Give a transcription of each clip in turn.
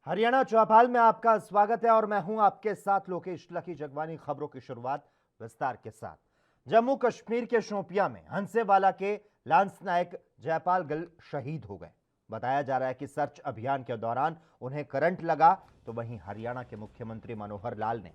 हरियाणा चौपाल में आपका स्वागत है और मैं हूं आपके साथ लोकेश लकी जगवानी। खबरों की शुरुआत विस्तार के साथ। जम्मू कश्मीर के शोपियां में हंसेवाला के लांस नायक जयपाल गिल शहीद हो गए। बताया जा रहा है कि सर्च अभियान के दौरान उन्हें करंट लगा, तो वहीं हरियाणा के मुख्यमंत्री मनोहर लाल ने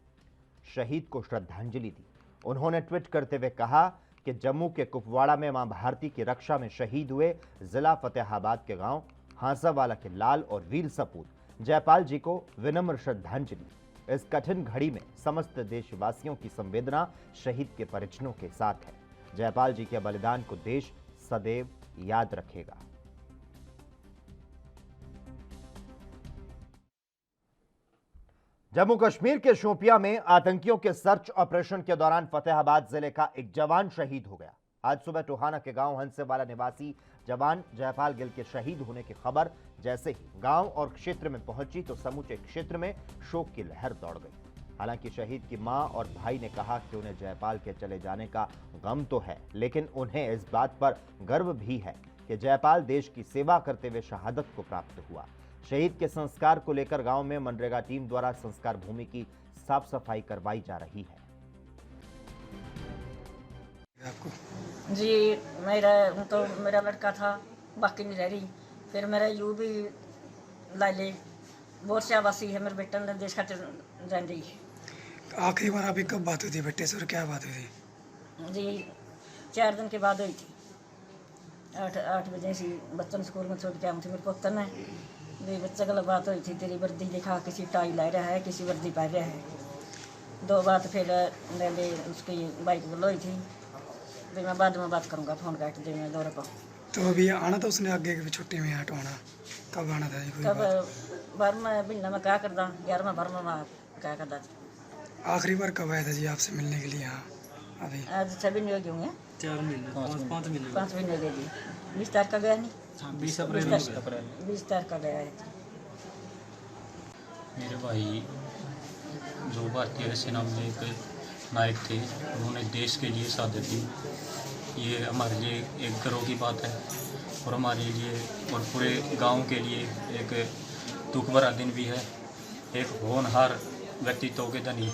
शहीद को श्रद्धांजलि दी। उन्होंने ट्वीट करते हुए कहा कि जम्मू के कुपवाड़ा में मां भारती की रक्षा में शहीद हुए जिला फतेहाबाद के गांव हांसावाला के लाल और वीर सपूत जयपाल जी को विनम्र श्रद्धांजलि। इस कठिन घड़ी में समस्त देशवासियों की संवेदना शहीद के परिजनों के साथ है। जयपाल जी के बलिदान को देश सदैव याद रखेगा। जम्मू कश्मीर के शोपियां में आतंकियों के सर्च ऑपरेशन के दौरान फतेहाबाद जिले का एक जवान शहीद हो गया। आज सुबह टोहाना के गांव हंसेवाला निवासी जवान जयपाल गिल के शहीद होने की खबर जैसे ही गांव और क्षेत्र में पहुंची तो समूचे क्षेत्र में शोक की लहर दौड़ गई। हालांकि शहीद की मां और भाई ने कहा कि उन्हें जयपाल के चले जाने का गम तो है, लेकिन उन्हें इस बात पर गर्व भी है कि जयपाल देश की सेवा करते हुए शहादत को प्राप्त हुआ। शहीद के संस्कार को लेकर गांव में मनरेगा टीम द्वारा संस्कार भूमि की साफ सफाई करवाई जा रही है। जी मेरा लड़का था, बाकी नहीं रह रही। फिर मेरा यू भी ला ले, बहुत शाबाशी है मेरे बेटे ने देश खातिर जान रही। आखिरी बार अभी कब बात हुई थी बेटे से और क्या बात हुई थी? जी 4 दिन के बाद हुई थी। 8 बजे से बच्चों स्कूल में छोड़ के आऊँ थी। मेरे पुत्र ने भी बच्चे गलत बात हुई थी, तेरी वर्दी दिखा, किसी टाई ला रहा है, किसी वर्दी पा रहा है। 2 बात फिर मैंने उसकी बाइक गल हुई थी। फिर मैं बाद में बात करूँगा, फ़ोन काट दे मैं दौरे पर। तो अभी आना था उसने आगे की छुट्टी में हटवाना, कब आना था? कोई कब बात? 12वें महीने में क्या करदा, 11वें 12वें में क्या करदा जी। आखिरी बार कब आया था जी आपसे मिलने के लिए यहाँ? अभी आज 6 महीने हो गए होंगे। 4 महीने 5 महीने 5 महीने हो गए जी। 20 तारीख का गया नहीं, 20 अप्रैल 20 तारीख का गया है। मेरे भाई जो भारतीय सेना में एक नायक थे, उन्होंने देश के लिए शहादत दी। ये हमारे लिए एक गर्व की बात है और हमारे लिए और पूरे गांव के लिए एक दुख भरा दिन भी है। एक होनहार व्यक्तित्व के धनी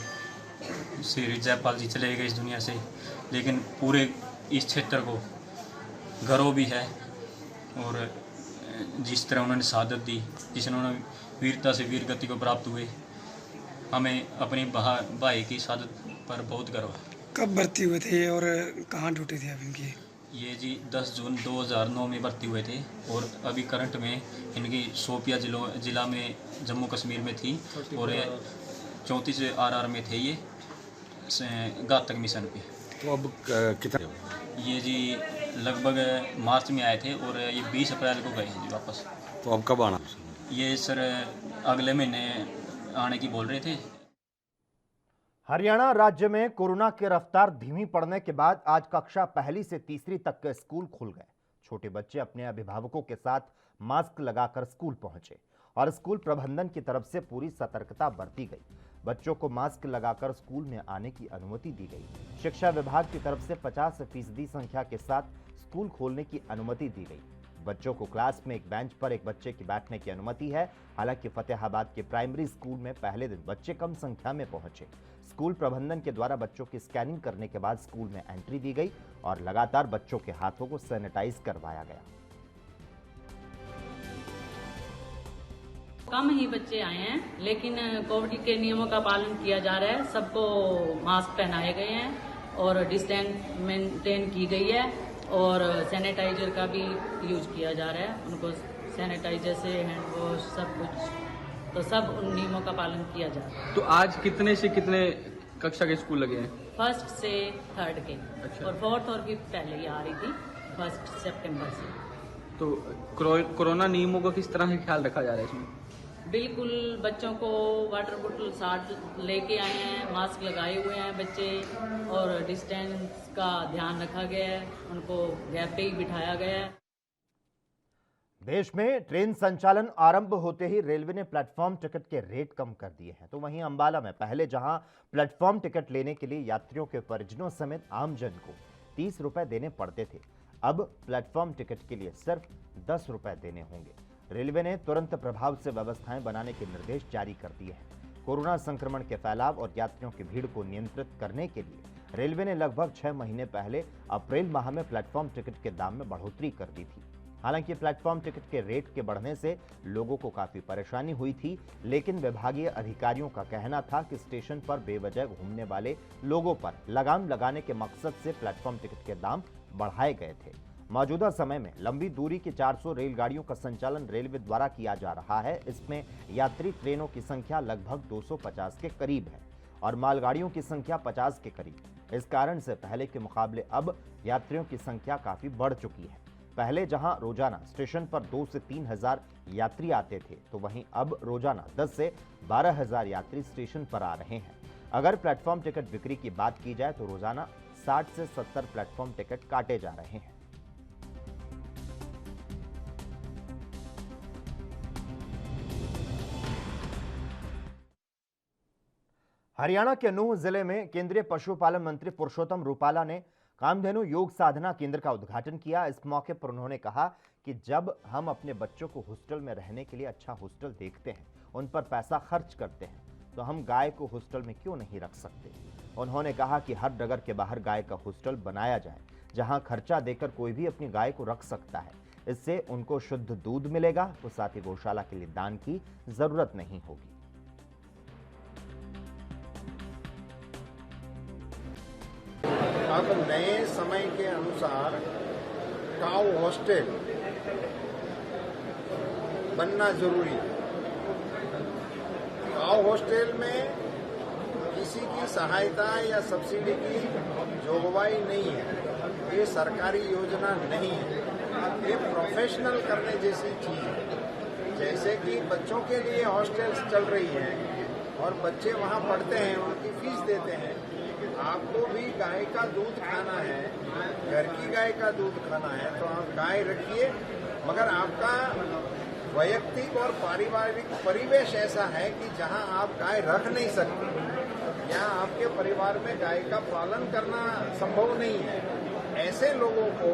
श्री जयपाल जी चले गए इस दुनिया से, लेकिन पूरे इस क्षेत्र को गर्व भी है। और जिस तरह उन्होंने शहादत दी, जिस उन्होंने वीरता से वीर गति को प्राप्त हुए, हमें अपने भाई की शहादत पर बहुत गर्व है। कब भर्ती हुए थे और कहाँ ड्यूटी थी अभी इनकी? ये जी 10 जून 2009 में भर्ती हुए थे और अभी करंट में इनकी शोपिया जिला में जम्मू कश्मीर में थी और 34 RR में थे ये घातक मिशन पे। तो अब कितना? ये जी लगभग मार्च में आए थे और ये 20 अप्रैल को गए हैं जी वापस। तो अब कब आना? ये सर अगले महीने आने की बोल रहे थे। हरियाणा राज्य में कोरोना की रफ्तार धीमी पड़ने के बाद आज कक्षा 1 से 3 तक के स्कूल खुल गए। छोटे बच्चे अपने अभिभावकों के साथ मास्क लगाकर स्कूल पहुंचे और स्कूल प्रबंधन की तरफ से पूरी सतर्कता बरती गई। बच्चों को मास्क लगाकर स्कूल में आने की अनुमति दी गई। शिक्षा विभाग की तरफ से 50% संख्या के साथ स्कूल खोलने की अनुमति दी गई। बच्चों को क्लास में एक बेंच पर एक बच्चे की बैठने की अनुमति है। हालांकि फतेहाबाद के प्राइमरी स्कूल में पहले दिन बच्चे कम संख्या में पहुंचे। स्कूल प्रबंधन के द्वारा बच्चों की स्कैनिंग करने के बाद स्कूल में एंट्री दी गई और लगातार बच्चों के हाथों को सैनिटाइज करवाया गया। कम ही बच्चे आए हैं, लेकिन कोविड के नियमों का पालन किया जा रहा है। सबको मास्क पहनाए गए हैं और डिस्टेंस मेंटेन की गई है और सैनिटाइजर का भी यूज किया जा रहा है। उनको सैनिटाइजर से हैंड वॉश सब कुछ, तो सब उन नियमों का पालन किया जा रहा है। तो आज कितने से कितने कक्षा के स्कूल लगे हैं? 1st से 3rd के। अच्छा। और 4th और 5th पहले ही आ रही थी 1 सितंबर से। तो कोरोना नियमों का किस तरह से ख्याल रखा जा रहा है इसमें? बिल्कुल, बच्चों को वाटर बोतल साथ लेके आए हैं, मास्क लगाए हुए हैं बच्चे और डिस्टेंस का ध्यान रखा गया है। उनको गैप पे ही बिठाया गया है। देश में ट्रेन संचालन आरंभ होते ही रेलवे ने प्लेटफॉर्म टिकट के रेट कम कर दिए हैं। तो वहीं अंबाला में पहले जहां प्लेटफॉर्म टिकट लेने के लिए यात्रियों के परिजनों समेत आमजन को 30 रुपए देने पड़ते थे, अब प्लेटफॉर्म टिकट के लिए सिर्फ 10 रुपए देने होंगे। रेलवे ने तुरंत प्रभाव से व्यवस्थाएं बनाने के निर्देश जारी कर दिए हैं। कोरोना संक्रमण के फैलाव और यात्रियों की भीड़ को नियंत्रित करने के लिए रेलवे ने लगभग 6 महीने पहले अप्रैल माह में प्लेटफॉर्म टिकट के दाम में बढ़ोतरी कर दी थी। हालांकि प्लेटफॉर्म टिकट के रेट के बढ़ने से लोगों को काफी परेशानी हुई थी, लेकिन विभागीय अधिकारियों का कहना था कि स्टेशन पर बेवजह घूमने वाले लोगों पर लगाम लगाने के मकसद से प्लेटफॉर्म टिकट के दाम बढ़ाए गए थे। मौजूदा समय में लंबी दूरी की 400 रेलगाड़ियों का संचालन रेलवे द्वारा किया जा रहा है। इसमें यात्री ट्रेनों की संख्या लगभग 250 के करीब है और मालगाड़ियों की संख्या 50 के करीब। इस कारण से पहले के मुकाबले अब यात्रियों की संख्या काफी बढ़ चुकी है। पहले जहां रोजाना स्टेशन पर 2 से 3 हजार यात्री आते थे, तो वहीं अब रोजाना 10 से 12 हजार यात्री स्टेशन पर आ रहे हैं। अगर प्लेटफॉर्म टिकट बिक्री की बात की जाए तो रोजाना 60 से 70 प्लेटफॉर्म टिकट काटे जा रहे हैं। हरियाणा के नूंह जिले में केंद्रीय पशुपालन मंत्री पुरुषोत्तम रूपाला ने कामधेनु योग साधना केंद्र का उद्घाटन किया। इस मौके पर उन्होंने कहा कि जब हम अपने बच्चों को हॉस्टल में रहने के लिए अच्छा हॉस्टल देखते हैं, उन पर पैसा खर्च करते हैं, तो हम गाय को हॉस्टल में क्यों नहीं रख सकते। उन्होंने कहा कि हर नगर के बाहर गाय का हॉस्टल बनाया जाए, जहां खर्चा देकर कोई भी अपनी गाय को रख सकता है। इससे उनको शुद्ध दूध मिलेगा, तो साथ ही गौशाला के लिए दान की जरूरत नहीं होगी। अब नए समय के अनुसार काऊ हॉस्टल बनना जरूरी है। काऊ हॉस्टल में किसी की सहायता या सब्सिडी की जोगवाई नहीं है। ये सरकारी योजना नहीं है। ये प्रोफेशनल करने जैसी चीज है। जैसे कि बच्चों के लिए हॉस्टल्स चल रही हैं और बच्चे वहां पढ़ते हैं, उनकी फीस देते हैं। आपको भी गाय का दूध खाना है, घर की गाय का दूध खाना है, तो आप गाय रखिए, मगर आपका वैयक्तिक और पारिवारिक परिवेश ऐसा है कि जहां आप गाय रख नहीं सकते, यहाँ आपके परिवार में गाय का पालन करना संभव नहीं है। ऐसे लोगों को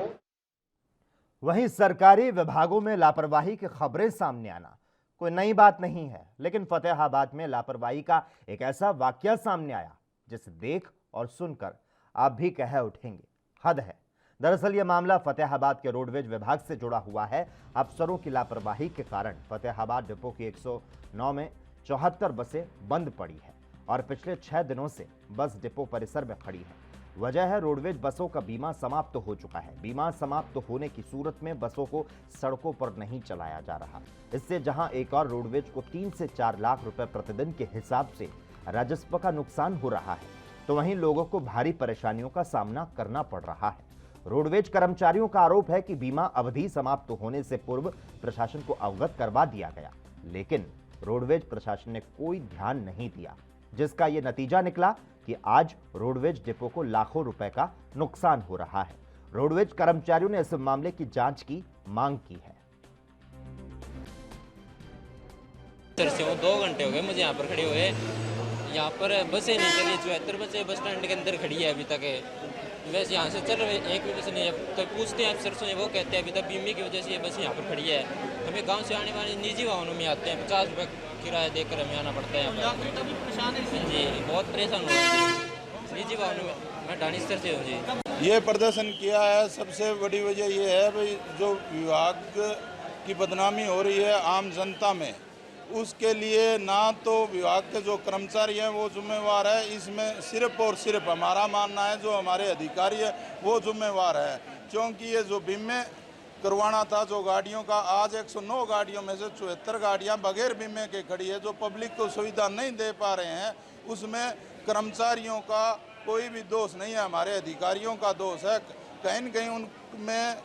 वहीं सरकारी विभागों में लापरवाही की खबरें सामने आना कोई नई बात नहीं है, लेकिन फतेहाबाद में लापरवाही का एक ऐसा वाकया सामने आया जिसे देख और सुनकर आप भी कह उठेंगे, हद है। दरअसल यह मामला फतेहाबाद के रोडवेज विभाग से जुड़ा हुआ है। अफसरों की लापरवाही के कारण फतेहाबाद डिपो की 109 में 74 बसें बंद पड़ी है और पिछले 6 दिनों से बस डिपो परिसर में खड़ी है। वजह है रोडवेज बसों का बीमा समाप्त हो चुका है। बीमा समाप्त होने की सूरत में बसों को सड़कों पर नहीं चलाया जा रहा। इससे जहां एक और रोडवेज को 3 से 4 लाख रुपए प्रतिदिन के हिसाब से राजस्व का नुकसान हो रहा है, तो वहीं लोगों को भारी परेशानियों का सामना करना पड़ रहा है। रोडवेज कर्मचारियों का आरोप है कि बीमा अवधि समाप्त होने से पूर्व प्रशासन को अवगत करवा दिया गया, लेकिन रोडवेज प्रशासन ने कोई ध्यान नहीं दिया, जिसका यह नतीजा निकला कि आज रोडवेज डिपो को लाखों रुपए का नुकसान हो रहा है। रोडवेज कर्मचारियों ने इस मामले की जांच की मांग की है। 2 घंटे हो गए मुझे यहाँ पर खड़े हुए। यहाँ पर बसें नहीं चली, 74 बसें बस स्टैंड के अंदर खड़ी है अभी तक है। वैसे यहाँ से चल रहे एक भी बस नहीं है। तो पूछते हैं अफसर से, वो कहते हैं अभी तक बीमे की वजह से ये बस यहाँ पर खड़ी है। हमें गांव से आने वाले निजी वाहनों में आते हैं, 50 रुपये किराया देकर हमें आना पड़ता है यहाँ पर। जी बहुत परेशान हो रहे हैं निजी वाहनों में। मैं डानिस्तर से हूँ जी। ये प्रदर्शन किया है, सबसे बड़ी वजह ये है भाई जो विभाग की बदनामी हो रही है आम जनता में, उसके लिए ना तो विभाग के जो कर्मचारी हैं वो जिम्मेवार है, इसमें सिर्फ और सिर्फ हमारा मानना है जो हमारे अधिकारी है वो जिम्मेवार है। क्योंकि ये जो बीमे करवाना था जो गाड़ियों का, आज 109 गाड़ियों में से 74 गाड़ियां बगैर बीमे के खड़ी है, जो पब्लिक को सुविधा नहीं दे पा रहे हैं। उसमें कर्मचारियों का कोई भी दोष नहीं है, हमारे अधिकारियों का दोष है। कहीं न कहीं उनमें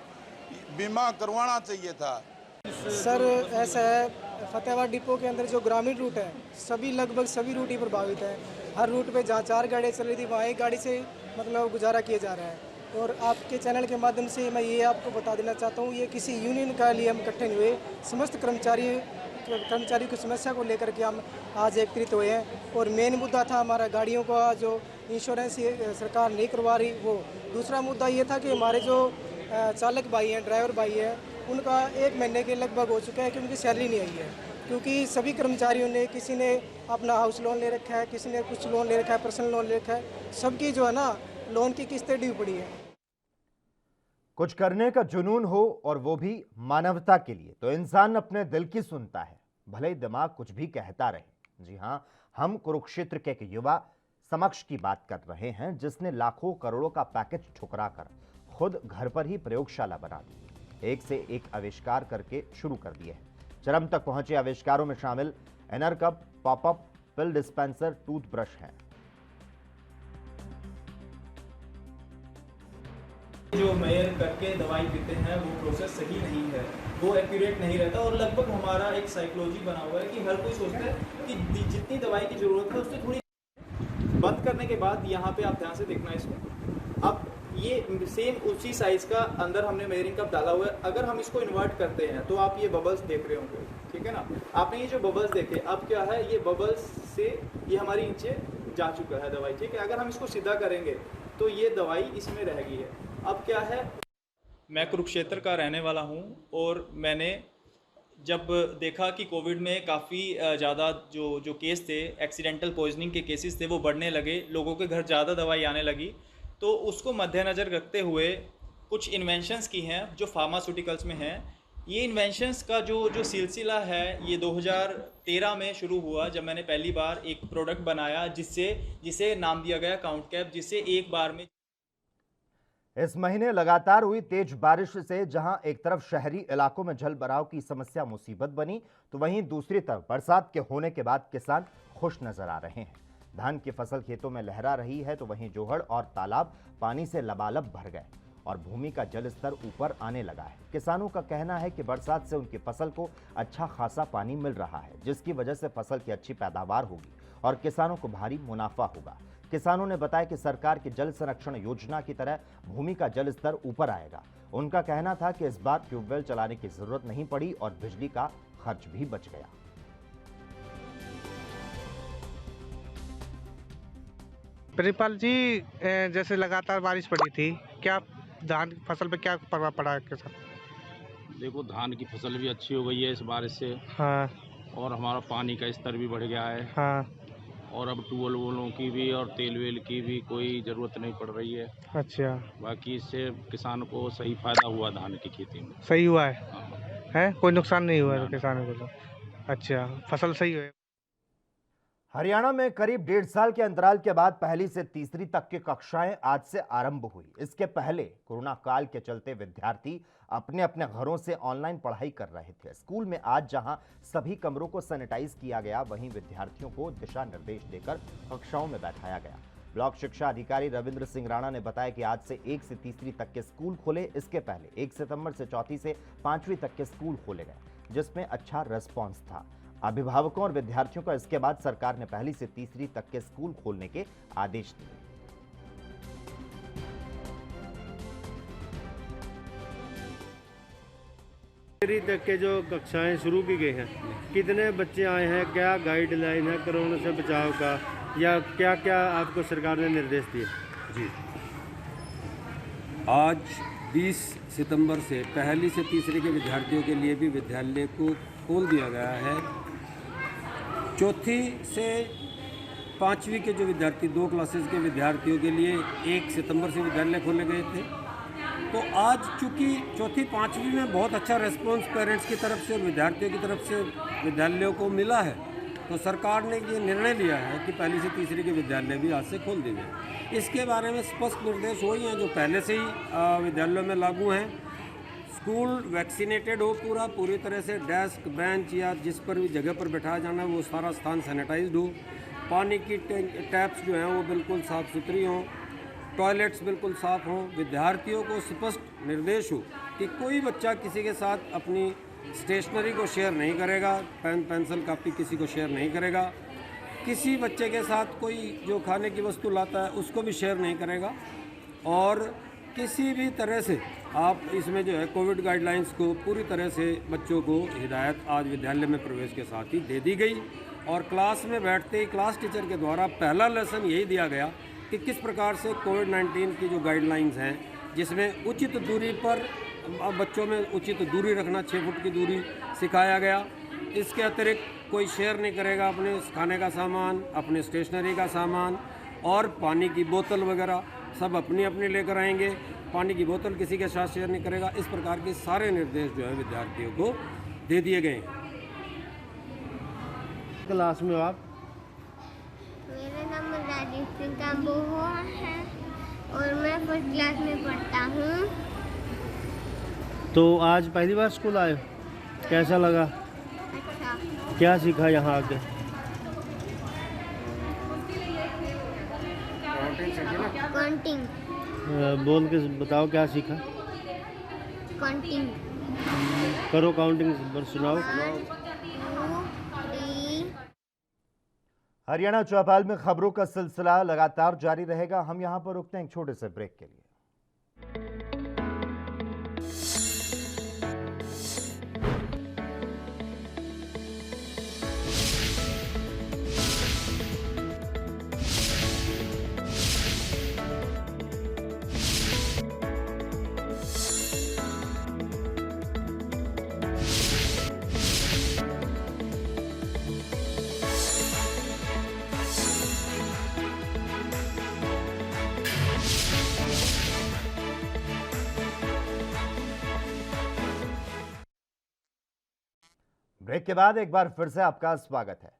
बीमा करवाना चाहिए था। सर ऐसा है, फतेहाबाद डिपो के अंदर जो ग्रामीण रूट है सभी लगभग सभी रूट ही प्रभावित है। हर रूट पे जहाँ 4 गाड़ियाँ चल रही थी वहाँ एक गाड़ी से मतलब गुजारा किया जा रहा है। और आपके चैनल के माध्यम से मैं ये आपको बता देना चाहता हूँ, ये किसी यूनियन का लिए हम इकट्ठे नहीं हुए। समस्त कर्मचारियों की समस्या को लेकर के हम आज एकत्रित हुए हैं। और मेन मुद्दा था हमारा गाड़ियों का जो इंश्योरेंस सरकार नहीं करवा रही वो। दूसरा मुद्दा ये था कि हमारे जो चालक भाई हैं, ड्राइवर भाई हैं, उनका 1 महीने के लगभग हो चुका है कि उनकी सैलरी नहीं आई है, क्योंकि सभी कर्मचारियों ने, किसी ने अपना हाउस लोन ले रखा है, किसी ने कुछ लोन ले रखा है, पर्सनल लोन ले रखा है, सबकी जो है ना लोन की किस्तें ड्यू पड़ी है। कुछ करने का जुनून हो और वो भी मानवता के लिए, तो इंसान अपने दिल की सुनता है, भले ही दिमाग कुछ भी कहता रहे। जी हां, हम कुरुक्षेत्र के एक युवा समक्ष की बात कर रहे हैं जिसने लाखों करोड़ों का पैकेज ठुकराकर खुद घर पर ही प्रयोगशाला बना दी, एक से एक आविष्कार करके शुरू कर दिए हैं। चरम तक पहुंचे आविष्कारों में शामिल एनर कप, पॉपअप पिल डिस्पेंसर, टूथब्रश है। जो मेयर करके दवाई पीते हैं वो प्रोसेस सही नहीं है, वो एक्यूरेट नहीं रहता और लगभग हमारा एक साइकोलॉजी बना हुआ है कि हर कोई सोचता है कि जितनी दवाई की ज़रूरत है उससे थोड़ी बंद करने के बाद यहाँ पे आप ध्यान से देखना इसको। अब ये सेम उसी साइज़ का अंदर हमने मेयरिंग कप डाला हुआ है। अगर हम इसको इन्वर्ट करते हैं तो आप ये बबल्स देख रहे होंगे, ठीक है ना। आपने ये जो बबल्स देखे, अब क्या है, ये बबल्स से ये हमारी नीचे जा चुका है दवाई, ठीक है। अगर हम इसको सीधा करेंगे तो ये दवाई इसमें रह गई है। अब क्या है, मैं कुरुक्षेत्र का रहने वाला हूँ और मैंने जब देखा कि कोविड में काफ़ी ज़्यादा जो केस थे, एक्सीडेंटल पॉइजनिंग के केसेस थे, वो बढ़ने लगे, लोगों के घर ज़्यादा दवाई आने लगी, तो उसको मद्देनज़र रखते हुए कुछ इन्वेंशंस की हैं जो फार्मास्यूटिकल्स में हैं। ये इन्वेंशंस का जो सिलसिला है ये 2013 में शुरू हुआ, जब मैंने पहली बार एक प्रोडक्ट बनाया जिसे नाम दिया गया काउंट कैप, जिससे एक बार में। इस महीने लगातार हुई तेज बारिश से जहां एक तरफ शहरी इलाकों में जल भराव की समस्या मुसीबत बनी, तो वहीं दूसरी तरफ बरसात के होने के बाद किसान खुश नजर आ रहे हैं। धान की फसल खेतों में लहरा रही है, तो वहीं जोहड़ और तालाब पानी से लबालब भर गए और भूमि का जल स्तर ऊपर आने लगा है। किसानों का कहना है कि बरसात से उनकी फसल को अच्छा खासा पानी मिल रहा है, जिसकी वजह से फसल की अच्छी पैदावार होगी और किसानों को भारी मुनाफा होगा। किसानों ने बताया कि सरकार की जल संरक्षण योजना की तरह भूमि का जल स्तर ऊपर आएगा। उनका कहना था कि इस बार ट्यूबवेल चलाने की जरूरत नहीं पड़ी और बिजली का खर्च भी बच गया। प्रिंसिपल जी, जैसे लगातार बारिश पड़ी थी, क्या धान की फसल पे क्या प्रभाव पड़ा है किसान? देखो, धान की फसल भी अच्छी हो गई है इस बारिश से। हाँ। और हमारा पानी का स्तर भी बढ़ गया है। हाँ। और अब ट्यूबवेलों की भी और तेल वेल की भी कोई ज़रूरत नहीं पड़ रही है। अच्छा। बाकी इससे किसान को सही फायदा हुआ धान की खेती में। सही हुआ है? हाँ। है, कोई नुकसान नहीं हुआ है किसानों को तो? अच्छा, फसल सही है। हरियाणा में करीब 1.5 साल के अंतराल के बाद पहली से तीसरी तक की कक्षाएं आज से आरंभ हुई। इसके पहले कोरोना काल के चलते विद्यार्थी अपने अपने घरों से ऑनलाइन पढ़ाई कर रहे थे। स्कूल में आज जहां सभी कमरों को सैनिटाइज किया गया, वहीं विद्यार्थियों को दिशा निर्देश देकर कक्षाओं में बैठाया गया। ब्लॉक शिक्षा अधिकारी रविंद्र सिंह राणा ने बताया कि आज से 1 से तीसरी तक के स्कूल खोले। इसके पहले 1 सितंबर से चौथी से 5वीं तक के स्कूल खोले गए, जिसमें अच्छा रेस्पॉन्स था अभिभावकों और विद्यार्थियों का। इसके बाद सरकार ने पहली से तीसरी तक के स्कूल खोलने के आदेश दिए। तीसरी तक के जो कक्षाएं शुरू की गई हैं, कितने बच्चे आए हैं, क्या गाइडलाइन है कोरोना से बचाव का, या क्या क्या आपको सरकार ने निर्देश दिए? जी, आज 20 सितंबर से पहली से तीसरी के विद्यार्थियों के लिए भी विद्यालय को खोल दिया गया है। चौथी से 5वीं के जो विद्यार्थी, 2 क्लासेस के विद्यार्थियों के लिए 1 सितंबर से विद्यालय खोले गए थे। तो आज चूँकि चौथी 5वीं में बहुत अच्छा रेस्पॉन्स पेरेंट्स की तरफ से और विद्यार्थियों की तरफ से विद्यालयों को मिला है, तो सरकार ने ये निर्णय लिया है कि पहली से तीसरी के विद्यालय भी आज से खोल दिए गए। इसके बारे में स्पष्ट निर्देश वही हैं जो पहले से ही विद्यालयों में लागू हैं। स्कूल वैक्सीनेटेड हो, पूरी तरह से डेस्क, बेंच या जिस पर भी जगह पर बैठाया जाना है वो सारा स्थान सैनिटाइज्ड हो। पानी की टैप्स जो हैं वो बिल्कुल साफ़ सुथरी हों, टॉयलेट्स बिल्कुल साफ़ हों। विद्यार्थियों को स्पष्ट निर्देश हो कि कोई बच्चा किसी के साथ अपनी स्टेशनरी को शेयर नहीं करेगा, पेन पेंसिल कापी किसी को शेयर नहीं करेगा। किसी बच्चे के साथ कोई जो खाने की वस्तु लाता है उसको भी शेयर नहीं करेगा। और किसी भी तरह से आप इसमें जो है कोविड गाइडलाइंस को पूरी तरह से बच्चों को हिदायत आज विद्यालय में प्रवेश के साथ ही दे दी गई। और क्लास में बैठते ही क्लास टीचर के द्वारा पहला लेसन यही दिया गया कि किस प्रकार से कोविड-19 की जो गाइडलाइंस हैं, जिसमें उचित दूरी पर बच्चों में उचित दूरी रखना, 6 फुट की दूरी सिखाया गया। इसके अतिरिक्त कोई शेयर नहीं करेगा अपने खाने का सामान, अपने स्टेशनरी का सामान, और पानी की बोतल वगैरह सब अपनी अपनी लेकर आएंगे। पानी की बोतल किसी के साथ शेयर नहीं करेगा। इस प्रकार के सारे निर्देश जो है विद्यार्थियों को दे दिए गए हैं। क्लास में आप? मेरा नाम राजीव सिंह काम्बोहो है और मैं फर्स्ट क्लास में पढ़ता हूँ। तो आज पहली बार स्कूल आए, कैसा लगा? अच्छा। क्या सीखा यहाँ आके? काउंटिंग। बोल के बताओ क्या सीखा? काउंटिंग। करो काउंटिंग, सुनाओ। हरियाणा चौपाल में खबरों का सिलसिला लगातार जारी रहेगा। हम यहां पर रुकते हैं एक छोटे से ब्रेक के लिए। ब्रेक के बाद एक बार फिर से आपका स्वागत है।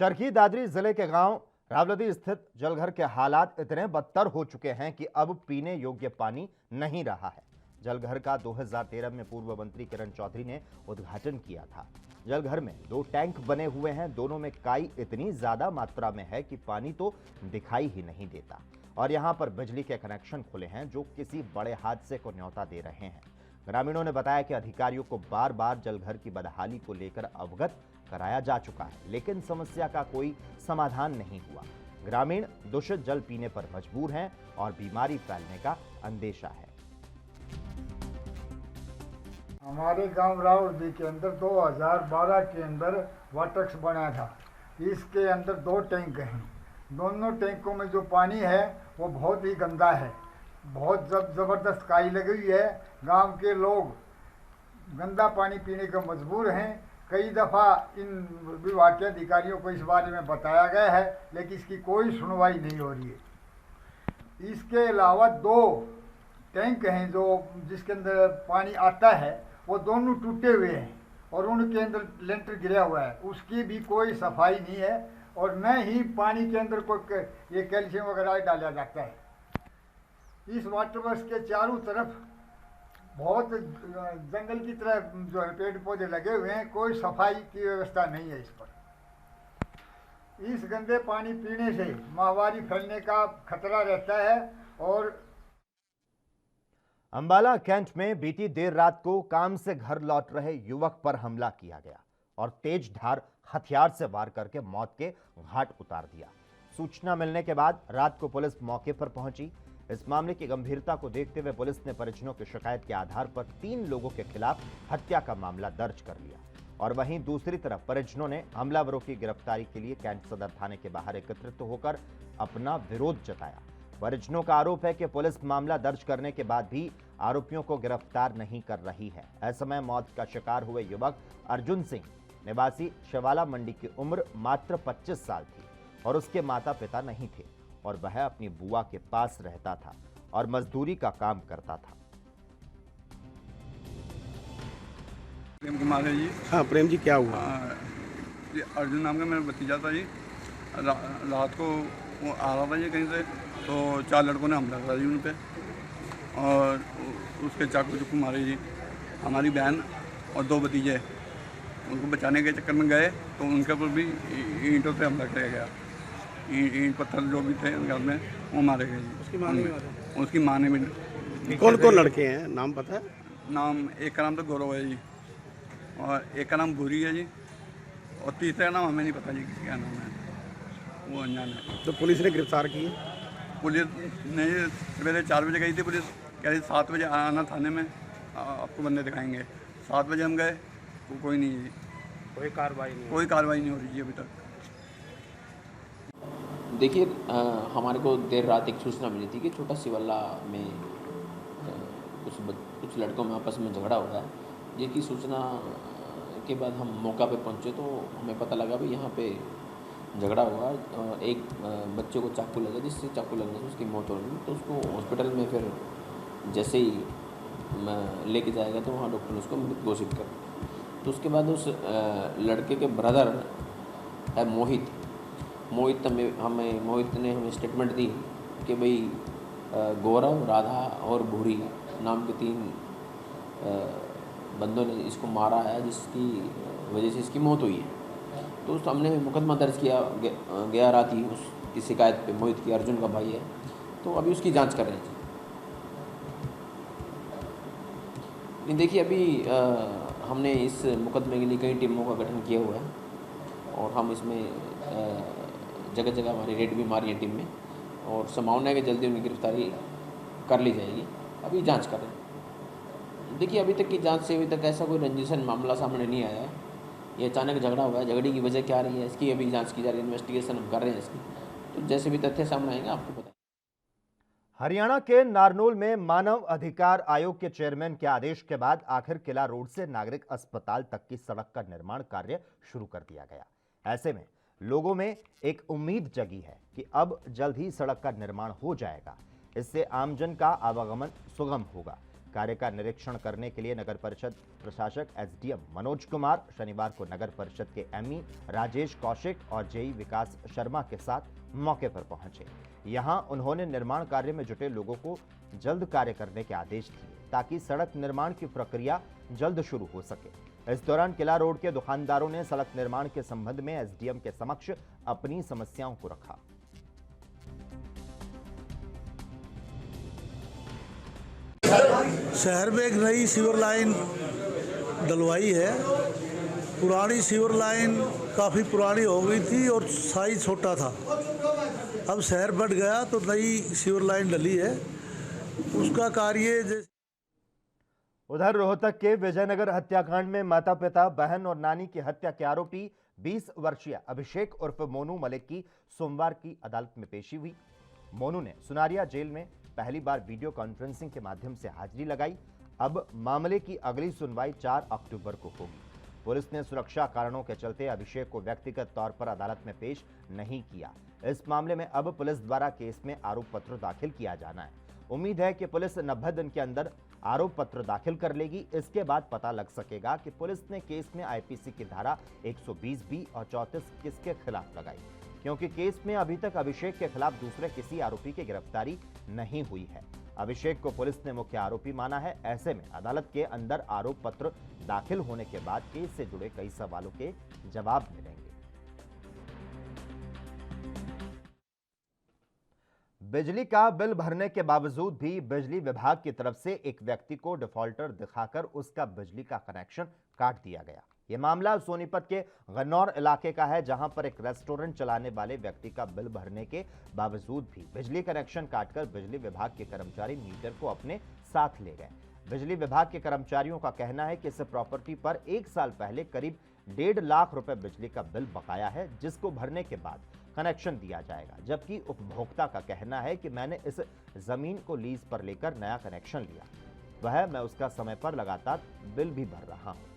चरखी दादरी जिले के गांव रावलदी स्थित जलघर के हालात इतने बदतर हो चुके हैं कि अब पीने योग्य पानी नहीं रहा है। जलघर का 2013 में पूर्व मंत्री किरण चौधरी ने उद्घाटन किया था। जलघर में 2 टैंक बने हुए हैं। दोनों में काई इतनी ज्यादा मात्रा में है कि पानी तो दिखाई ही नहीं देता। और यहां पर बिजली के कनेक्शन खुले हैं जो किसी बड़े हादसे को न्योता दे रहे हैं। ग्रामीणों ने बताया कि अधिकारियों को बार बार जलघर की बदहाली को लेकर अवगत कराया जा चुका है, लेकिन समस्या का कोई समाधान नहीं हुआ। ग्रामीण दूषित जल पीने पर मजबूर हैं और बीमारी फैलने का अंदेशा है। हमारे गांव रावलदी के अंदर 2012 के अंदर वाटर्स बना था। इसके अंदर 2 टैंक हैं। दोनों टैंकों में जो पानी है वो बहुत ही गंदा है। बहुत ज़बरदस्त काई लगी हुई है। गांव के लोग गंदा पानी पीने को मजबूर हैं। कई दफ़ा इन विभाग के अधिकारियों को इस बारे में बताया गया है, लेकिन इसकी कोई सुनवाई नहीं हो रही है। इसके अलावा 2 टैंक हैं जो जिसके अंदर पानी आता है, वो दोनों टूटे हुए हैं और उनके अंदर लेंटर गिरा हुआ है। उसकी भी कोई सफाई नहीं है और न ही पानी के अंदर कोई ये कैल्शियम वगैरह डाला जाता है। इस वाटर वर्क्स के चारों तरफ बहुत जंगल की तरह जो है पेड़ पौधे लगे हुए हैं। कोई सफाई की व्यवस्था नहीं है इस पर। इस गंदे पानी पीने से महामारी फैलने का खतरा रहता है। और अंबाला कैंट में बीती देर रात को काम से घर लौट रहे युवक पर हमला किया गया और तेज धार हथियार से वार करके मौत के घाट उतार दिया। सूचना मिलने के बाद रात को पुलिस मौके पर पहुंची। इस मामले की गंभीरता को देखते हुए पुलिस ने परिजनों की शिकायत के आधार पर 3 लोगों के खिलाफ हत्या का मामला दर्ज कर लिया। और वहीं दूसरी तरफ परिजनों ने हमलावरों की गिरफ्तारी के लिए कैंट सदर थाने के बाहर एकत्रित होकर अपना विरोध जताया। परिजनों का आरोप है कि पुलिस मामला दर्ज करने के बाद भी आरोपियों को गिरफ्तार नहीं कर रही है। ऐसे में मौत का शिकार हुए युवक अर्जुन सिंह निवासी शिवाला मंडी की उम्र मात्र 25 साल थी और उसके माता पिता नहीं थे और वह अपनी बुआ के पास रहता था और मजदूरी का काम करता था। प्रेम कुमार है जी। हाँ प्रेम जी, क्या हुआ? ये अर्जुन नाम का मेरा भतीजा था जी। रात को वो आ रहा था जी कहीं से, तो 4 लड़कों ने हमला करा जी उन पर और उसके चाकू चुक्कू मारे जी। हमारी बहन और 2 भतीजे उनको बचाने के चक्कर में गए तो उनके ऊपर भी ईंटों से हमला किया गया। ईंट पत्थर जो भी थे घर में वो मारे गए जी। उसकी माँ ने भी। कौन कौन लड़के हैं, नाम पता है? नाम एक का नाम तो गौरव है जी और एक का नाम भूरी है जी और तीसरे का नाम हमें नहीं पता जी किसी का नाम है, वो अनजान है। तो पुलिस ने गिरफ्तार की? पुलिस ने सवेरे 4 बजे गई थी। पुलिस कह रही 7 बजे आना थाने में, आपको बंदे दिखाएंगे। 7 बजे हम गए तो कोई नहीं जी, कोई कार्रवाई नहीं हो रही है अभी तक। देखिए, हमारे को देर रात एक सूचना मिली थी कि छोटा सिवल्ला में कुछ कुछ लड़कों में आपस में झगड़ा हुआ है। ये की सूचना के बाद हम मौका पे पहुँचे तो हमें पता लगा भाई यहाँ पे झगड़ा हुआ। एक बच्चे को चाकू लगा, जिससे चाकू लगने से उसकी मौत हो गई। तो उसको हॉस्पिटल में फिर जैसे ही लेके जाएगा तो वहाँ डॉक्टर उसको मृत घोषित कर। तो उसके बाद उस लड़के के ब्रदर है मोहित ने हमें स्टेटमेंट दी कि भाई गौरव, राधा और भूरी नाम के 3 बंदों ने इसको मारा है, जिसकी वजह से इसकी मौत हुई है। तो हमने मुकदमा दर्ज किया गया रात ही उसकी शिकायत पे। मोहित की अर्जुन का भाई है, तो अभी उसकी जांच कर रहे हैं। नहीं देखिए, अभी हमने इस मुकदमे के लिए कई टीमों का गठन किया हुआ है और हम इसमें जगह जगह हमारी रेड भी मारी है टीम में, और संभावना है कि जल्दी उनकी गिरफ्तारी कर ली जाएगी। अभी जांच कर रहे हैं। देखिए, अभी तक की जांच से अभी तक ऐसा कोई रंजिशन मामला सामने नहीं आया है। ये अचानक झगड़ा हुआ है, झगड़े की वजह क्या रही है इसकी अभी जांच की जा रही है, इन्वेस्टिगेशन हम कर रहे हैं इसकी। तो जैसे भी तथ्य सामने आएंगे आपको बताएंगे। हरियाणा के नारनौल में मानव अधिकार आयोग के चेयरमैन के आदेश के बाद आखिर किला रोड से नागरिक अस्पताल तक की सड़क का निर्माण कार्य शुरू कर दिया गया। ऐसे में लोगों में एक उम्मीद जगी है कि अब जल्द ही सड़क का निर्माण हो जाएगा। इससे आमजन का आवागमन सुगम होगा। कार्य का निरीक्षण करने के लिए नगर परिषद प्रशासक एसडीएम मनोज कुमार शनिवार को नगर परिषद के एमई राजेश कौशिक और जेई विकास शर्मा के साथ मौके पर पहुंचे। यहां उन्होंने निर्माण कार्य में जुटे लोगों को जल्द कार्य करने के आदेश दिए ताकि सड़क निर्माण की प्रक्रिया जल्द शुरू हो सके। इस दौरान किला रोड के दुकानदारों ने सड़क निर्माण के संबंध में एसडीएम के समक्ष अपनी समस्याओं को रखा। शहर में एक नई सीवर लाइन डलवाई है। पुरानी सीवर लाइन काफ़ी पुरानी हो गई थी और साइज छोटा था। अब शहर बढ़ गया तो नई सीवर लाइन डली है, उसका कार्य। उधर रोहतक के विजयनगर हत्याकांड में माता पिता, बहन और नानी की हत्या के आरोपी 20 वर्षीय अभिषेक उर्फ मोनू मलिक की सोमवार की अदालत में पेशी हुई। मोनू ने सुनारिया जेल में पहली बार वीडियो कॉन्फ्रेंसिंग के माध्यम से हाजिरी लगाई। अब मामले की अगली सुनवाई 4 अक्टूबर को होगी। पुलिस ने सुरक्षा कारणों के चलते अभिषेक को व्यक्तिगत तौर पर अदालत में पेश नहीं किया। इस मामले में अब पुलिस द्वारा केस में आरोप पत्र दाखिल किया जाना है। उम्मीद है कि पुलिस 90 दिन के अंदर आरोप पत्र दाखिल कर लेगी। इसके बाद पता लग सकेगा कि पुलिस ने केस में आईपीसी की धारा 120B और 34 किसके खिलाफ लगाई, क्योंकि केस में अभी तक अभिषेक के खिलाफ दूसरे किसी आरोपी की गिरफ्तारी नहीं हुई है। अभिषेक को पुलिस ने मुख्य आरोपी माना है। ऐसे में अदालत के अंदर आरोप पत्र दाखिल होने के बाद केस से जुड़े कई सवालों के जवाब मिलेंगे। बिजली का बिल भरने के बावजूद भी बिजली विभाग की तरफ से एक व्यक्ति को डिफॉल्टर दिखाकर उसका बिजली का कनेक्शन काट दिया गया। यह मामला सोनीपत के गन्नौर इलाके का है, जहां पर एक रेस्टोरेंट चलाने वाले व्यक्ति का बिल भरने के बावजूद भी बिजली कनेक्शन काटकर बिजली विभाग के कर्मचारी मीटर को अपने साथ ले गए। बिजली विभाग के कर्मचारियों का कहना है कि इस प्रॉपर्टी पर 1 साल पहले करीब 1.5 लाख रुपए बिजली का बिल बकाया है, जिसको भरने के बाद कनेक्शन दिया जाएगा। जबकि उपभोक्ता का कहना है कि मैंने इस जमीन को लीज पर लेकर नया कनेक्शन लिया, मैं उसका समय पर लगातार बिल भी भर रहा हूं।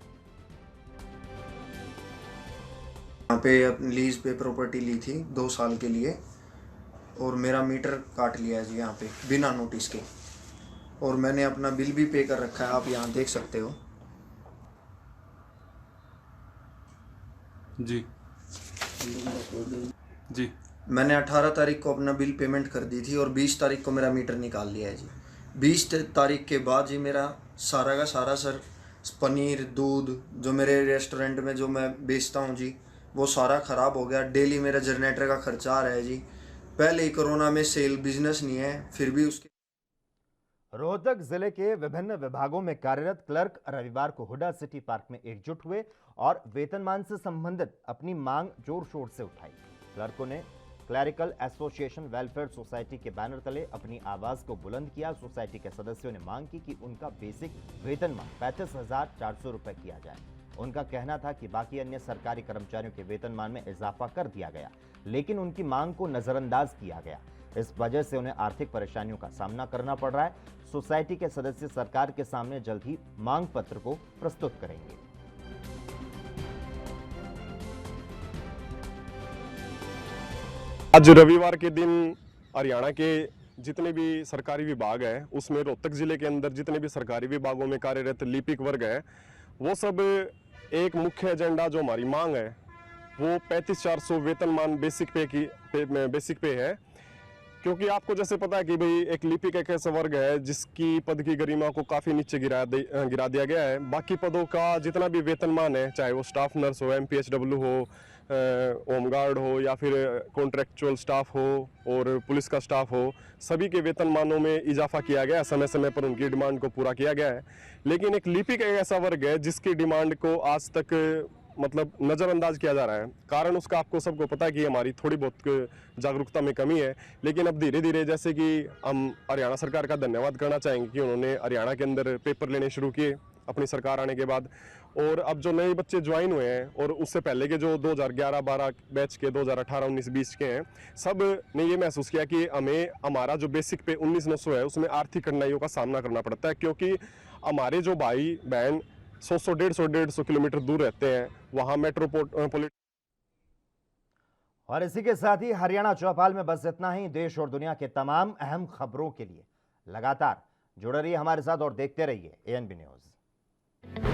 यहाँ पे लीज पे प्रॉपर्टी ली थी 2 साल के लिए और मेरा मीटर काट लिया है जी यहाँ पे बिना नोटिस के, और मैंने अपना बिल भी पे कर रखा है, आप यहाँ देख सकते हो जी। जी मैंने 18 तारीख को अपना बिल पेमेंट कर दी थी और 20 तारीख को मेरा मीटर निकाल लिया है जी। 20 तारीख के बाद जी मेरा सारा का सारा सर पनीर दूध जो मेरे रेस्टोरेंट में जो मैं बेचता हूँ जी, वो सारा ख़राब हो गया। डेली मेरा जनरेटर का खर्चा आ रहा है जी। पहले ही कोरोना में सेल बिजनेस नहीं है, फिर भी उसके। रोहतक जिले के विभिन्न विभागों में कार्यरत क्लर्क रविवार को हुडा सिटी पार्क में एकजुट हुए और वेतनमान से संबंधित अपनी मांग जोर शोर से उठाई। क्लर्कों ने क्लरिकल एसोसिएशन वेलफेयर सोसाइटी के बैनर तले अपनी आवाज को बुलंद किया। सोसाइटी के सदस्यों ने मांग की कि उनका बेसिक वेतनमान 35,400 रुपए किया जाए। उनका कहना था कि बाकी अन्य सरकारी कर्मचारियों के वेतनमान में इजाफा कर दिया गया, लेकिन उनकी मांग को नजरअंदाज किया गया। इस वजह से उन्हें आर्थिक परेशानियों का सामना करना पड़ रहा है। सोसाइटी के सदस्य सरकार के सामने जल्द ही मांग पत्र को प्रस्तुत करेंगे। आज रविवार के दिन हरियाणा के जितने भी सरकारी विभाग हैं उसमें रोहतक जिले के अंदर जितने भी सरकारी विभागों में कार्यरत लिपिक वर्ग है वो सब एक मुख्य एजेंडा जो हमारी मांग है वो 35,400 वेतनमान बेसिक पे है। क्योंकि आपको जैसे पता है कि भाई एक लिपिक एक ऐसा वर्ग है जिसकी पद की गरिमा को काफ़ी नीचे गिरा दिया गया है। बाकी पदों का जितना भी वेतनमान है, चाहे वो स्टाफ नर्स हो, MPHW हो, होमगार्ड हो या फिर कॉन्ट्रेक्चुअल स्टाफ हो और पुलिस का स्टाफ हो, सभी के वेतनमानों में इजाफा किया गया है, समय समय पर उनकी डिमांड को पूरा किया गया है। लेकिन एक लिपिक एक ऐसा वर्ग है जिसकी डिमांड को आज तक मतलब नज़रअंदाज किया जा रहा है। कारण उसका आपको सबको पता है कि हमारी थोड़ी बहुत जागरूकता में कमी है। लेकिन अब धीरे धीरे जैसे कि हम हरियाणा सरकार का धन्यवाद करना चाहेंगे कि उन्होंने हरियाणा के अंदर पेपर लेने शुरू किए अपनी सरकार आने के बाद, और अब जो नए बच्चे ज्वाइन हुए हैं और उससे पहले के जो 2011-12 बैच के 2018-19-20 के हैं, सब ने ये महसूस किया कि हमें हमारा जो बेसिक पे 19,900 है उसमें आर्थिक कठिनाइयों का सामना करना पड़ता है। क्योंकि हमारे जो भाई बहन 100-150 किलोमीटर दूर रहते हैं, वहाँ मेट्रोपोलिटन। और इसी के साथ ही हरियाणा चौपाल में बस इतना ही। देश और दुनिया के तमाम अहम खबरों के लिए लगातार जुड़े रहिए हमारे साथ और देखते रहिए ANB न्यूज़।